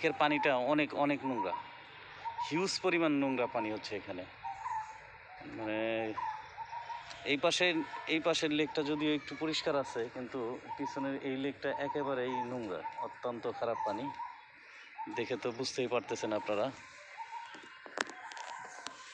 লেকের পানিটা অনেক অনেক নোংরা, হিউজ পরিমাণ নোংরা পানি হচ্ছে এখানে। মানে এই পাশের লেকটা যদিও একটু পরিষ্কার আছে, কিন্তু পিছনের এই লেকটা একেবারেই নোংরা, অত্যন্ত খারাপ পানি। দেখে তো বুঝতেই পারতেছেন আপনারা।